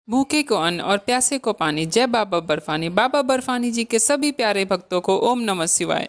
भूखे को अन्न और प्यासे को पानी। जय बाबा बर्फानी। बाबा बर्फानी जी के सभी प्यारे भक्तों को ओम नमः शिवाय।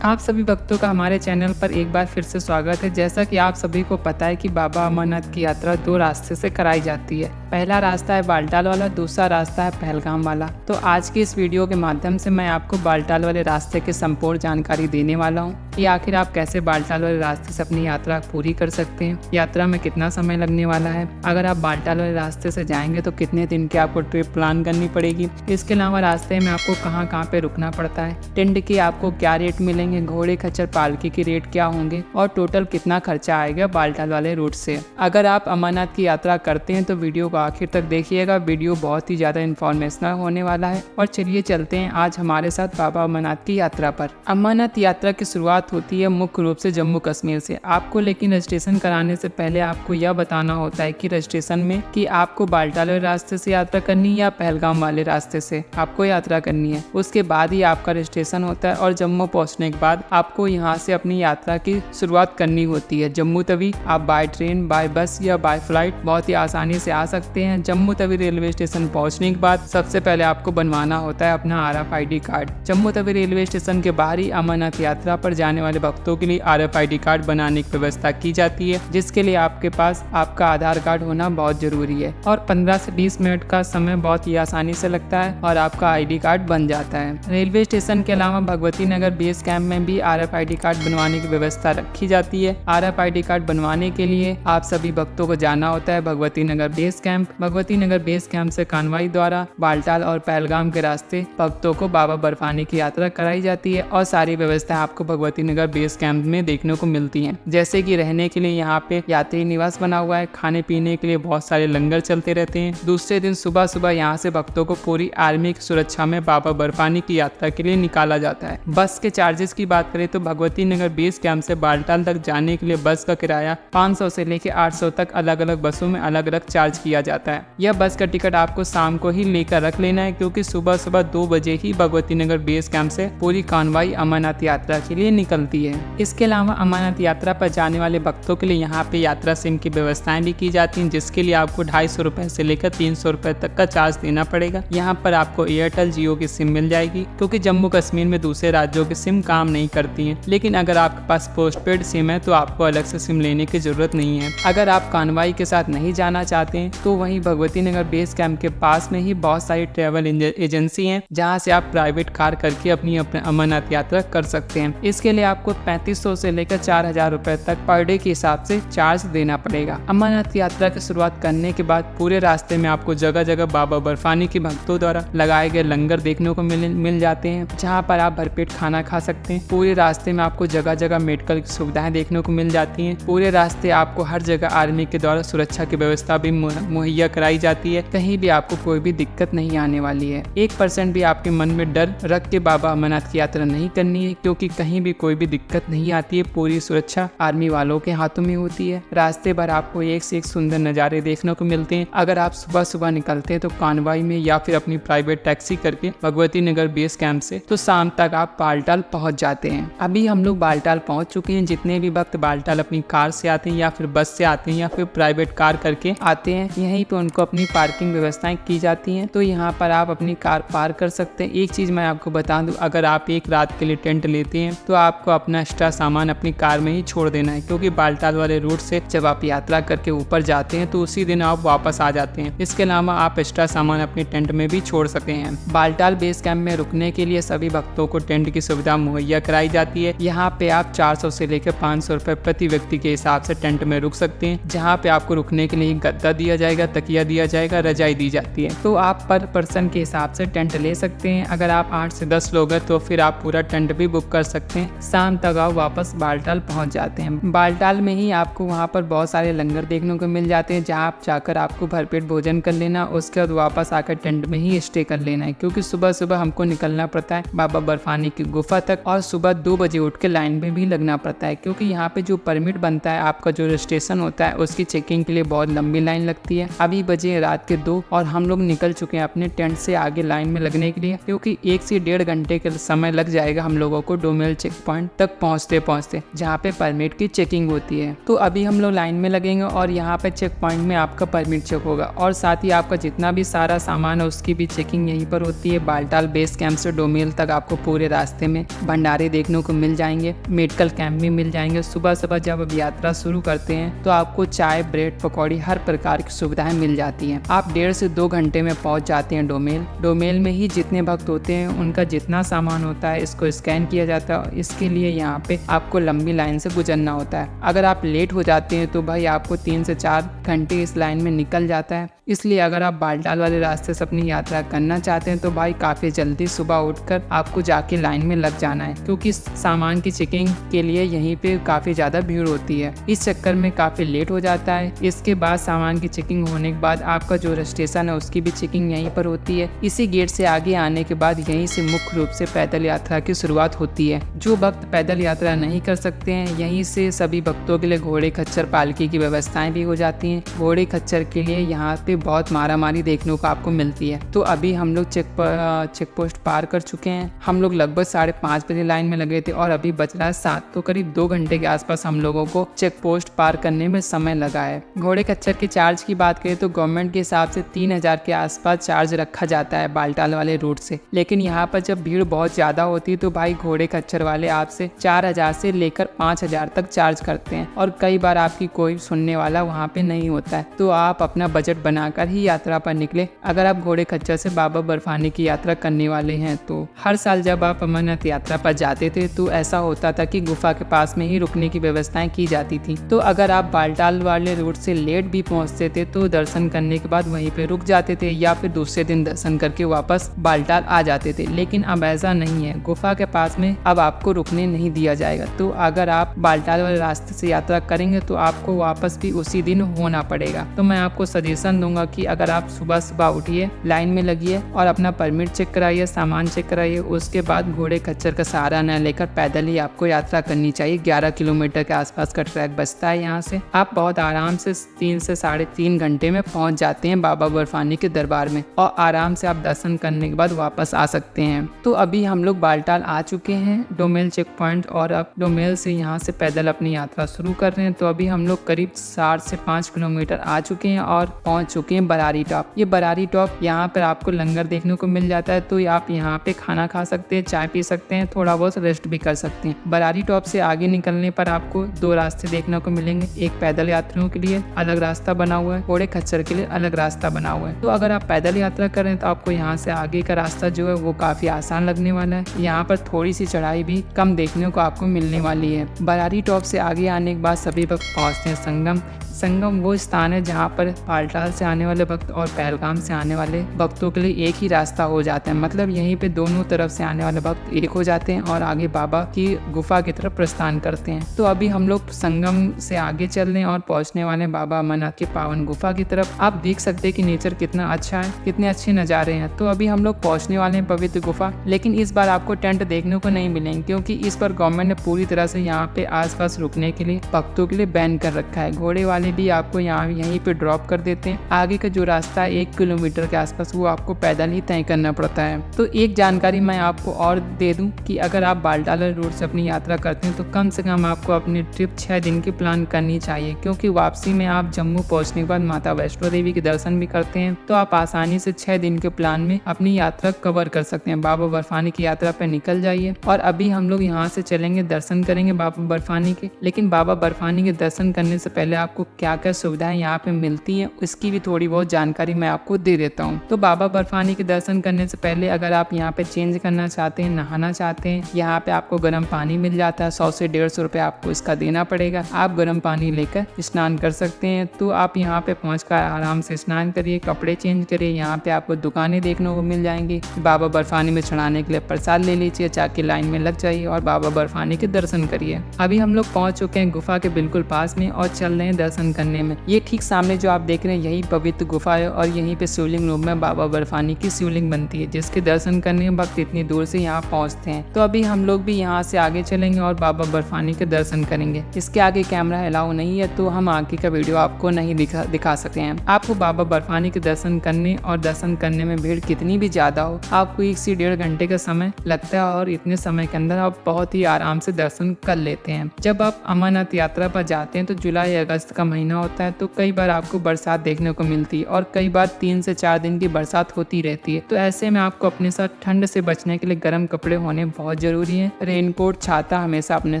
आप सभी भक्तों का हमारे चैनल पर एक बार फिर से स्वागत है। जैसा कि आप सभी को पता है कि बाबा अमरनाथ की यात्रा दो रास्ते से कराई जाती है। पहला रास्ता है बालटाल वाला, दूसरा रास्ता है पहलगाम वाला। तो आज की इस वीडियो के माध्यम से मैं आपको बालटाल वाले रास्ते की संपूर्ण जानकारी देने वाला हूँ कि आखिर आप कैसे बालटाल वाले रास्ते से अपनी यात्रा पूरी कर सकते हैं, यात्रा में कितना समय लगने वाला है, अगर आप बालटाल वाले रास्ते से जाएंगे तो कितने दिन की आपको ट्रिप प्लान करनी पड़ेगी, इसके अलावा रास्ते में आपको कहाँ कहाँ पे रुकना पड़ता है, टेंट के आपको क्या रेट मिलेंगे, घोड़े खच्चर पालकी के रेट क्या होंगे और टोटल कितना खर्चा आएगा बालटाल वाले रूट से। अगर आप अमरनाथ की यात्रा करते हैं तो वीडियो को आखिर तक देखिएगा, वीडियो बहुत ही ज़्यादा इन्फॉर्मेशनल होने वाला है। और चलिए चलते हैं आज हमारे साथ बाबा अमरनाथ की यात्रा पर। अमरनाथ यात्रा की शुरुआत होती है मुख्य रूप से जम्मू कश्मीर से। आपको लेकिन रजिस्ट्रेशन कराने से पहले आपको यह बताना होता है कि रजिस्ट्रेशन में कि आपको बालटाल वाले रास्ते से यात्रा करनी है या पहलगाम वाले रास्ते से आपको यात्रा करनी है। उसके बाद ही आपका रजिस्ट्रेशन होता है और जम्मू पहुंचने के बाद आपको यहाँ से अपनी यात्रा की शुरुआत करनी होती है। जम्मू तवी आप बाय ट्रेन, बाय बस या बाय फ्लाइट बहुत ही आसानी से आ सकते हैं। जम्मू तवी रेलवे स्टेशन पहुंचने के बाद सबसे पहले आपको बनवाना होता है अपना RFID card. Jammu Tawi railway station के बाहर ही अमरनाथ यात्रा पर जाने वाले भक्तों के लिए RFID कार्ड बनाने की व्यवस्था की जाती है, जिसके लिए आपके पास आपका आधार कार्ड होना बहुत जरूरी है। और 15 से 20 मिनट का समय बहुत ही आसानी से लगता है और आपका ID कार्ड बन जाता है। रेलवे स्टेशन के अलावा भगवती नगर बेस कैंप में भी RFID कार्ड बनवाने की व्यवस्था रखी जाती है। RFID कार्ड बनवाने के लिए आप सभी भक्तों को जाना होता है Bhagwati Nagar base camp. Bhagwati Nagar base camp से कानवाई द्वारा बालटाल और पहलगाम के रास्ते भक्तों को बाबा बर्फानी की यात्रा कराई जाती है और सारी व्यवस्था आपको भगवती नगर बेस कैंप में देखने को मिलती हैं। जैसे कि रहने के लिए यहाँ पे यात्री निवास बना हुआ है, खाने पीने के लिए बहुत सारे लंगर चलते रहते हैं। दूसरे दिन सुबह सुबह यहाँ से भक्तों को पूरी आर्मी की सुरक्षा में बाबा बर्फानी की यात्रा के लिए निकाला जाता है। बस के चार्जेस की बात करें तो भगवती नगर बेस कैंप से बालटाल तक जाने के लिए बस का किराया 500 से लेकर 800 तक अलग अलग बसों में अलग अलग चार्ज किया जाता है। यह बस का टिकट आपको शाम को ही लेकर रख लेना है, क्योंकि सुबह सुबह 2 बजे ही भगवती नगर बेस कैंप से पूरी कानवाई अमरनाथ यात्रा के लिए निकलती है। इसके अलावा अमरनाथ यात्रा पर जाने वाले भक्तों के लिए यहाँ पे यात्रा सिम की व्यवस्थाएं भी की जाती हैं, जिसके लिए आपको 250 रुपए से लेकर 300 रुपए तक का चार्ज देना पड़ेगा। यहाँ पर आपको एयरटेल जियो की सिम मिल जाएगी, क्योंकि जम्मू कश्मीर में दूसरे राज्यों की सिम काम नहीं करती है। लेकिन अगर आपके पास पोस्टपेड सिम है तो आपको अलग से सिम लेने की जरूरत नहीं है। अगर आप कानवाई के साथ नहीं जाना चाहते हैं तो वहीं भगवती नगर बेस कैंप के पास में ही बहुत सारी ट्रैवल एजेंसी हैं, जहां से आप प्राइवेट कार करके अपनी अमरनाथ यात्रा कर सकते हैं। इसके लिए आपको 3500 से लेकर 4000 रुपए तक पर डे के हिसाब से चार्ज देना पड़ेगा। अमरनाथ यात्रा की शुरुआत करने के बाद पूरे रास्ते में आपको जगह जगह बाबा बर्फानी के भक्तों द्वारा लगाए गए लंगर देखने को मिल जाते हैं, जहाँ पर आप भरपेट खाना खा सकते हैं। पूरे रास्ते में आपको जगह जगह मेडिकल की सुविधाएं देखने को मिल जाती हैं। पूरे रास्ते आपको हर जगह आर्मी के द्वारा सुरक्षा की व्यवस्था भी मुहैया कराई जाती है। कहीं भी आपको कोई भी दिक्कत नहीं आने वाली है। 1% भी आपके मन में डर रख के बाबा अमरनाथ की यात्रा नहीं करनी है, क्योंकि कहीं भी कोई भी दिक्कत नहीं आती है। पूरी सुरक्षा आर्मी वालों के हाथों में होती है। रास्ते भर आपको एक से एक सुंदर नज़ारे देखने को मिलते हैं। अगर आप सुबह सुबह निकलते हैं तो कानवाई में या फिर अपनी प्राइवेट टैक्सी करके भगवती नगर बेस कैंप से तो शाम तक आप बालटाल पहुंच जाते हैं। अभी हम लोग बालटाल पहुंच चुके हैं। जितने भी भक्त बालटाल अपनी कार से आते हैं या फिर बस से आते हैं या फिर प्राइवेट कार करके आते हैं, यहीं पे उनको अपनी पार्किंग व्यवस्थाएं की जाती हैं, तो यहाँ पर आप अपनी कार पार्क कर सकते हैं। एक चीज मैं आपको बता दूं, अगर आप एक रात के लिए टेंट लेते हैं तो आपको अपना एक्स्ट्रा सामान अपनी कार में ही छोड़ देना है, क्योंकि बालटाल वाले रूट से जब आप यात्रा करके ऊपर जाते हैं तो उसी दिन आप वापस आ जाते हैं। इसके अलावा आप एक्स्ट्रा सामान अपने टेंट में भी छोड़ सकते हैं। बालटाल बेस कैंप में रुकने के लिए सभी भक्तों को टेंट की सुविधा मुहैया कराई जाती है। यहाँ पे आप 400 से लेकर 500 रुपए प्रति व्यक्ति के हिसाब से टेंट में रुक सकते हैं, जहाँ पे आपको रुकने के लिए गद्दा दिया जाएगा, तकिया दिया जाएगा, रजाई दी जाती है। तो आप पर पर्सन के हिसाब से टेंट ले सकते हैं। अगर आप 8 से 10 लोग हैं तो फिर आप पूरा टेंट भी बुक कर सकते हैं। शाम तक आप वापस बालटाल पहुँच जाते हैं। बालटाल में ही आपको वहाँ पर बहुत सारे लंगर देखने को मिल जाते हैं, जहाँ आप जाकर आपको भरपेट भोजन कर लेना, उसके बाद वापस आकर टेंट में ही स्टे कर लेना है, क्योंकि सुबह सुबह हमको निकलना पड़ता है बाबा बर्फानी की गुफा तक और सुबह 2 बजे उठ के लाइन में भी लगना पड़ता है, क्योंकि यहाँ पे जो परमिट बनता है, आपका जो रजिस्ट्रेशन होता है, उसकी चेकिंग के लिए बहुत लंबी लाइन लगती है। अभी बजे रात के 2 और हम लोग निकल चुके हैं अपने टेंट से आगे लाइन में लगने के लिए, क्योंकि 1 से 1.5 घंटे के समय लग जाएगा हम लोगों को डोमेल चेक पॉइंट तक पहुंचते जहां पे परमिट की चेकिंग होती है। तो अभी हम लोग लाइन में लगेंगे और यहाँ पे चेक पॉइंट में आपका परमिट चेक होगा और साथ ही आपका जितना भी सारा सामान है उसकी भी चेकिंग यहीं पर होती है। बालटाल बेस कैंप से डोमेल तक आपको पूरे रास्ते में भंडारे देखने को मिल जाएंगे, मेडिकल कैंप भी मिल जाएंगे। सुबह सुबह जब आप यात्रा शुरू करते हैं तो आपको चाय, ब्रेड, पकौड़ी हर प्रकार की सुविधाएं मिल जाती हैं। आप 1.5 से 2 घंटे में पहुंच जाते हैं डोमेल में ही जितने भक्त होते हैं उनका जितना सामान होता है इसको स्कैन किया जाता है। इसके लिए यहाँ पे आपको लंबी लाइन से गुजरना होता है। अगर आप लेट हो जाते हैं तो भाई आपको 3 से 4 घंटे इस लाइन में निकल जाता है। इसलिए अगर आप बालटाल वाले रास्ते से अपनी यात्रा करना चाहते हैं तो भाई काफ़ी जल्दी सुबह उठकर आपको जाके लाइन में लग जाना है, क्योंकि सामान की चेकिंग के लिए यहीं पे काफ़ी ज़्यादा भीड़ होती है। इस चक्कर में काफ़ी लेट हो जाता है। इसके बाद सामान की चेकिंग होने के बाद आपका जो रजिस्ट्रेशन है उसकी भी चेकिंग यहीं पर होती है। इसी गेट से आगे आने के बाद यहीं से मुख्य रूप से पैदल यात्रा की शुरुआत होती है। जो भक्त पैदल यात्रा नहीं कर सकते हैं यहीं से सभी भक्तों के लिए घोड़े, खच्चर, पालकी की व्यवस्थाएं भी हो जाती हैं। घोड़े, खच्चर के लिए यहाँ पे बहुत मारामारी देखने को आपको मिलती है। तो अभी हम लोग चेक पोस्ट पार कर चुके हैं। हम लोग लगभग 5:30 बजे लाइन में लगे थे और अभी बज रहा है 7, तो करीब 2 घंटे के आसपास हम लोगों को चेक पोस्ट पार करने में समय लगा है। घोड़े खच्चर के चार्ज की बात करें तो गवर्नमेंट के हिसाब से 3000 के आसपास चार्ज रखा जाता है बालटाल वाले रूट से, लेकिन यहाँ पर जब भीड़ बहुत ज्यादा होती है तो भाई घोड़े खच्चर वाले आपसे 4000 से लेकर 5000 तक चार्ज करते हैं और कई बार आपकी कोई सुनने वाला वहाँ पे नहीं होता है। तो आप अपना बजट बनाकर ही यात्रा पर निकले। अगर आप घोड़े खच्चर से बाबा बर्फानी की यात्रा करने वाले हैं तो हर साल जब आप अमरनाथ यात्रा पर जाते थे तो ऐसा होता था कि गुफा के पास में ही रुकने की व्यवस्थाएं की जाती थी। तो अगर आप बालटाल वाले रूट से लेट भी पहुंचते थे तो दर्शन करने के बाद वहीं पे रुक जाते थे या फिर दूसरे दिन दर्शन करके वापस बालटाल आ जाते थे। लेकिन अब ऐसा नहीं है, गुफा के पास में अब आपको रुकने नहीं दिया जाएगा। तो अगर आप बालटाल वाले रास्ते से यात्रा करेंगे तो आपको वापस भी उसी दिन होना पड़ेगा। तो मैं आपको सजेशन दूंगा कि अगर आप सुबह सुबह उठिए, लाइन में लगिए और अपना परमिट चेक कराइए, सामान चेक कराइए। उसके बाद घोड़े खच्चर का सहारा न लेकर पैदल ही आपको यात्रा करनी चाहिए। 11 किलोमीटर के आसपास का ट्रैक बचता है। यहाँ से आप बहुत आराम से 3 से 3.5 घंटे में पहुँच जाते हैं बाबा बर्फानी के दरबार में और आराम से आप दर्शन करने के बाद वापस आ सकते हैं। तो अभी हम लोग बालटाल आ चुके हैं डोमेल चेक पॉइंट और अब डोमेल से यहाँ से पैदल अपनी यात्रा शुरू कर रहे हैं। तो अभी हम लोग करीब 4 से 5 किलोमीटर आ चुके हैं और पहुँच चुके हैं बरारी टॉप। ये बरारी टॉप यहाँ पर आपको लंगर देखने को मिल जाता है, तो आप यहाँ पे खाना खा सकते हैं, चाय पी सकते हैं, थोड़ा बहुत रेस्ट भी कर सकते हैं। बरारी टॉप से आगे निकलने पर आपको 2 रास्ते देखने को मिलेंगे। एक पैदल यात्रियों के लिए अलग रास्ता बना हुआ है, घोड़े खच्चर के लिए अलग रास्ता बना हुआ है। तो अगर आप पैदल यात्रा कर रहे हैं तो आपको यहाँ से आगे का रास्ता जो है वो काफी आसान लगने वाला है। यहाँ पर थोड़ी सी चढ़ाई भी कम देखने को आपको मिलने वाली है। बरारी टॉप से आगे आने के बाद सभी भक्त पहुँचते हैं संगम। संगम वो स्थान है जहाँ पर बालटाल से आने वाले भक्त और पहलगाम से आने वाले भक्तों के लिए एक ही रास्ता हो जाता है। मतलब यहीं पे दोनों तरफ से आने वाले भक्त एक हो जाते हैं और आगे बाबा की गुफा की तरफ प्रस्थान करते हैं। तो अभी हम लोग संगम से आगे चल रहे हैं और पहुंचने वाले बाबा अमरनाथ की पावन गुफा की तरफ। आप देख सकते हैं कि नेचर कितना अच्छा है, कितने अच्छे नज़ारे हैं। तो अभी हम लोग पहुंचने वाले हैं पवित्र गुफा, लेकिन इस बार आपको टेंट देखने को नहीं मिलेंगे क्योंकि इस बार गवर्नमेंट ने पूरी तरह से यहाँ पे आसपास रुकने के लिए भक्तों के लिए बैन कर रखा है। घोड़े वाले भी आपको यहीं पे ड्रॉप कर देते हैं। आगे का जो रास्ता है 1 किलोमीटर के आसपास वो आपको पैदल ही तय करना पड़ता है। तो एक जानकारी मैं आपको और दे दूं कि अगर आप बालटाल रूट से अपनी यात्रा करते हैं तो कम से कम आपको अपनी ट्रिप 6 दिन की प्लान करनी चाहिए, क्योंकि वापसी में आप जम्मू पहुंचने के बाद माता वैष्णो देवी के दर्शन भी करते हैं तो आप आसानी से 6 दिन के प्लान में अपनी यात्रा कवर कर सकते हैं। बाबा बर्फानी की यात्रा पर निकल जाइए। और अभी हम लोग यहाँ से चलेंगे, दर्शन करेंगे बाबा बर्फानी के। लेकिन बाबा बर्फानी के दर्शन करने से पहले आपको क्या क्या सुविधाएं यहाँ पे मिलती हैं उसकी भी थोड़ी बहुत जानकारी मैं आपको दे देता हूँ। तो बाबा बर्फानी के दर्शन करने से पहले अगर आप यहाँ पे चेंज करना चाहते हैं, नहाना चाहते हैं, यहाँ पे आपको गर्म पानी मिल जाता है। 100 से 150 रुपये आपको इसका देना पड़ेगा। आप गर्म पानी लेकर स्नान कर सकते हैं। तो आप यहाँ पे पहुँचकर आराम से स्नान करिए, कपड़े चेंज करिए। यहाँ पे आपको दुकानें देखने को मिल जाएंगी। बाबा बर्फानी में चढ़ाने के लिए प्रसाद ले लीजिए, जाके लाइन में लग जाइए और बाबा बर्फानी के दर्शन करिए। अभी हम लोग पहुँच चुके हैं गुफा के बिल्कुल पास में और चल रहे हैं दर्शन करने में। ये ठीक सामने जो आप देख रहे हैं यही पवित्र गुफा है और यहीं पे शिवलिंग रूप में बाबा बर्फानी की शिवलिंग बनती है, जिसके दर्शन करने के वक्त इतनी दूर से यहाँ पहुँचते हैं। तो अभी हम लोग भी यहाँ से आगे चलेंगे और बाबा बर्फानी के दर्शन करेंगे। इसके आगे कैमरा अलाउ नहीं है तो हम आगे का वीडियो आपको नहीं दिखा सकते हैं। आपको बाबा बर्फानी के दर्शन करने और दर्शन करने में भीड़ कितनी भी ज्यादा हो, आपको 1 से 1.5 घंटे का समय लगता है और इतने समय के अंदर आप बहुत ही आराम से दर्शन कर लेते हैं। जब आप अमरनाथ यात्रा पर जाते हैं तो जुलाई अगस्त का महीना होता है, तो कई बार आपको बरसात देखने को मिलती है और कई बार 3 से 4 दिन की बरसात होती रहती है। तो ऐसे में आपको अपने साथ ठंड से बचने के लिए गर्म कपड़े होने बहुत जरूरी है। रेनकोट, छाता हमेशा अपने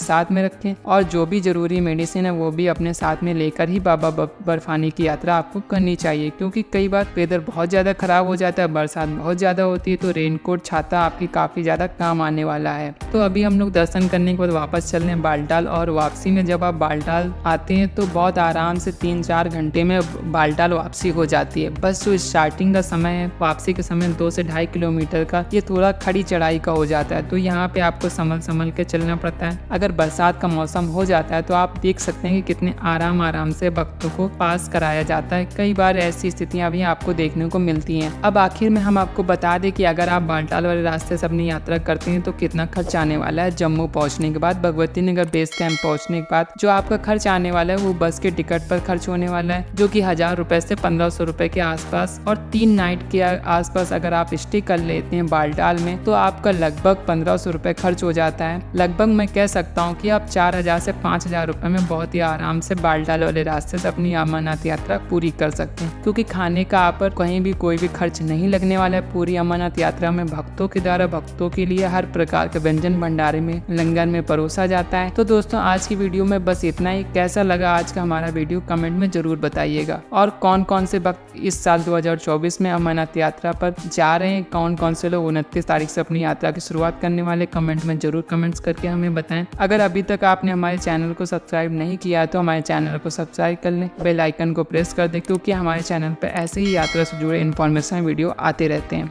साथ में रखें और जो भी जरूरी मेडिसिन है वो भी अपने साथ में लेकर ही बाबा बर्फानी की यात्रा आपको करनी चाहिए, क्योंकि कई बार वेदर बहुत ज्यादा खराब हो जाता है, बरसात बहुत ज्यादा होती है, तो रेनकोट, छाता आपकी काफी ज्यादा काम आने वाला है। तो अभी हम लोग दर्शन करने के बाद वापस चल रहे हैं बालटाल, और वापसी में जब आप बालटाल आते हैं तो बहुत आराम से 3-4 घंटे में बालटाल वापसी हो जाती है। बस जो स्टार्टिंग का समय है, वापसी के समय 2 से 2.5 किलोमीटर का, ये थोड़ा खड़ी चढ़ाई का हो जाता है, तो यहाँ पे आपको संभल के चलना पड़ता है। अगर बरसात का मौसम हो जाता है तो आप देख सकते हैं कि कितने आराम से भक्तों को पास कराया जाता है। कई बार ऐसी स्थितियां भी आपको देखने को मिलती हैं। अब आखिर में हम आपको बता दें कि अगर आप बालटाल वाले रास्ते से अपनी यात्रा करते हैं तो कितना खर्च आने वाला है। जम्मू पहुंचने के बाद, भगवती नगर बेस कैंप पहुंचने के बाद जो आपका खर्च आने वाला है वो बस के टिकट पर खर्च होने वाला है, जो कि 1000 रुपए से 1500 रुपए के आसपास, और 3 नाइट के आसपास अगर आप स्टे कर लेते हैं बालटाल में तो आपका लगभग 1500 रुपए खर्च हो जाता है। लगभग मैं कह सकता हूँ कि आप 4000 से 5000 रुपए में बहुत ही आराम से बालटाल वाले रास्ते से अपनी अमरनाथ यात्रा पूरी कर सकते हैं, क्योंकि खाने का आप पर कहीं भी कोई भी खर्च नहीं लगने वाला है। पूरी अमरनाथ यात्रा में भक्तों के द्वारा भक्तों के लिए हर प्रकार के व्यंजन भंडारे में, लंगर में परोसा जाता है। तो दोस्तों आज की वीडियो में बस इतना ही। कैसा लगा आज का हमारा वीडियो कमेंट में जरूर बताइएगा, और कौन कौन से भक्त इस साल 2024 में अमरनाथ यात्रा पर जा रहे हैं, कौन कौन से लोग 29 तारीख से अपनी यात्रा की शुरुआत करने वाले, कमेंट में जरूर कमेंट्स करके हमें बताएं। अगर अभी तक आपने हमारे चैनल को सब्सक्राइब नहीं किया तो हमारे चैनल को सब्सक्राइब कर लें, बेल आइकन को प्रेस कर दें, क्योंकि हमारे चैनल पर ऐसे ही यात्रा से जुड़े इन्फॉर्मेशन वीडियो आते रहते हैं।